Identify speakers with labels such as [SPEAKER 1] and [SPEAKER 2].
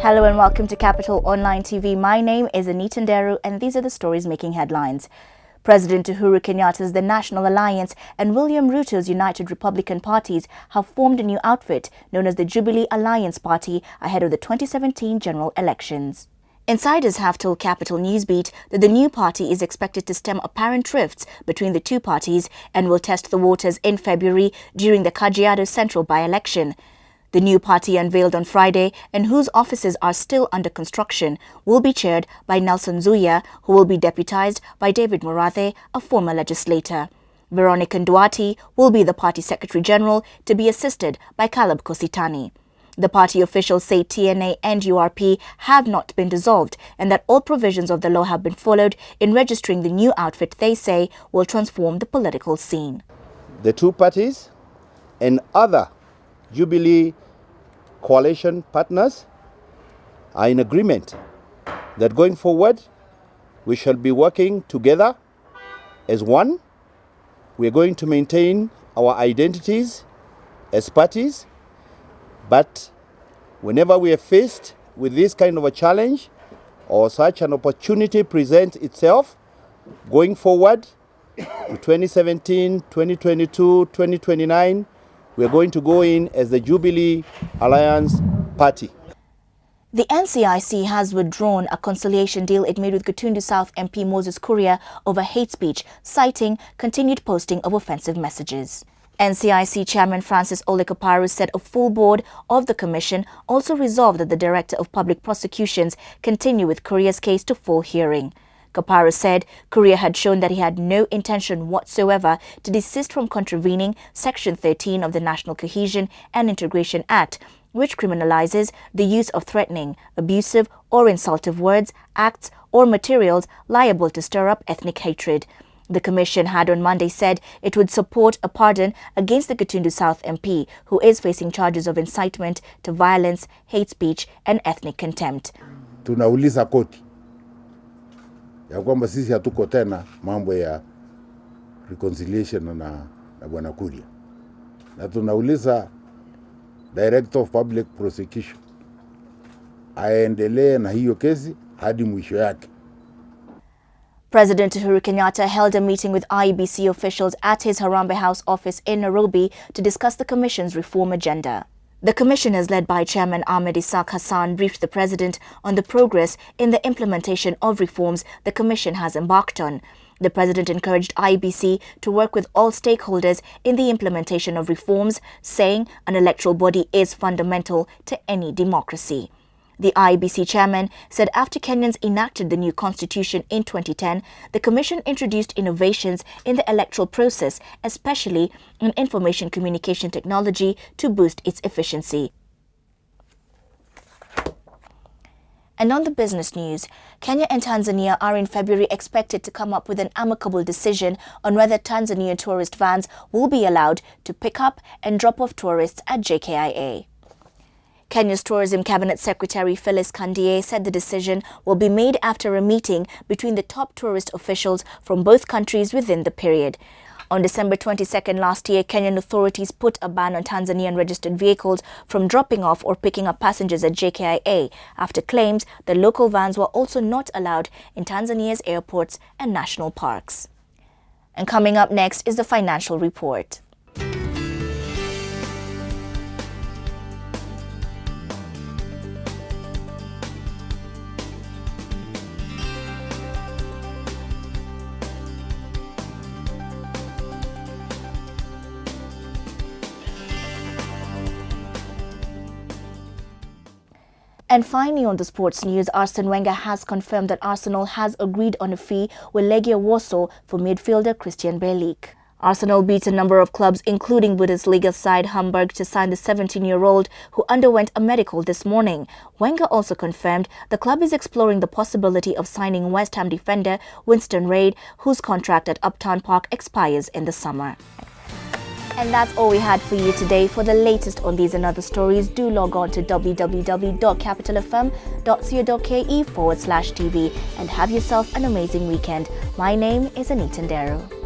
[SPEAKER 1] Hello and welcome to Capital Online TV. My name is Anita Nderu and these are the stories making headlines. President Uhuru Kenyatta's The National Alliance and William Ruto's United Republican parties have formed a new outfit known as the Jubilee Alliance Party ahead of the 2017 general elections. Insiders have told Capital Newsbeat that the new party is expected to stem apparent rifts between the two parties and will test the waters in February during the Kajiado Central by-election. The new party, unveiled on Friday and whose offices are still under construction, will be chaired by Nelson Zuya, who will be deputized by David Murathe, a former legislator. Veronica Nduati will be the party secretary general, to be assisted by Caleb Kositani. The party officials say TNA and URP have not been dissolved and that all provisions of the law have been followed in registering the new outfit they say will transform the political scene.
[SPEAKER 2] The two parties and other Jubilee coalition partners are in agreement that going forward we shall be working together as one. We are going to maintain our identities as parties, but whenever we are faced with this kind of a challenge or such an opportunity presents itself going forward to 2017, 2022, 2029, we are going to go in as the Jubilee Alliance Party.
[SPEAKER 1] The NCIC has withdrawn a conciliation deal it made with Gatundu South MP Moses Kuria over hate speech, citing continued posting of offensive messages. NCIC Chairman Francis Ole Kaparu said a full board of the commission also resolved that the Director of Public Prosecutions continue with Kuria's case to full hearing. Kaparu said Kuria had shown that he had no intention whatsoever to desist from contravening Section 13 of the National Cohesion and Integration Act, which criminalizes the use of threatening, abusive or insultive words, acts or materials liable to stir up ethnic hatred. The Commission had on Monday said it would support a pardon against the Gatundu South MP, who is facing charges of incitement to violence, hate speech and ethnic contempt.
[SPEAKER 3] Tunauliza koti ya kwamba sisi hatuko tena mambo ya reconciliation na Bwana Kuria. Na tunauliza Director of Public Prosecution aendelee na hiyo kesi hadi mwisho yake.
[SPEAKER 1] President Uhuru Kenyatta held a meeting with IEBC officials at his Harambee House office in Nairobi to discuss the Commission's reform agenda. The commissioners, led by Chairman Ahmed Isaac Hassan, briefed the President on the progress in the implementation of reforms the Commission has embarked on. The President encouraged IEBC to work with all stakeholders in the implementation of reforms, saying an electoral body is fundamental to any democracy. The IEBC chairman said after Kenyans enacted the new constitution in 2010, the Commission introduced innovations in the electoral process, especially in information communication technology, to boost its efficiency. And on the business news, Kenya and Tanzania are in February expected to come up with an amicable decision on whether Tanzanian tourist vans will be allowed to pick up and drop off tourists at JKIA. Kenya's Tourism Cabinet Secretary Phyllis Kandie said the decision will be made after a meeting between the top tourist officials from both countries within the period. On December 22nd last year, Kenyan authorities put a ban on Tanzanian registered vehicles from dropping off or picking up passengers at JKIA after claims that local vans were also not allowed in Tanzania's airports and national parks. And coming up next is the financial report. And finally, on the sports news, Arsene Wenger has confirmed that Arsenal has agreed on a fee with Legia Warsaw for midfielder Christian Bielik. Arsenal beat a number of clubs, including Bundesliga side Hamburg, to sign the 17-year-old who underwent a medical this morning. Wenger also confirmed the club is exploring the possibility of signing West Ham defender Winston Reid, whose contract at Uptown Park expires in the summer. And that's all we had for you today. For the latest on these and other stories, do log on to www.capitalfm.co.ke/TV and have yourself an amazing weekend. My name is Anita Nderu.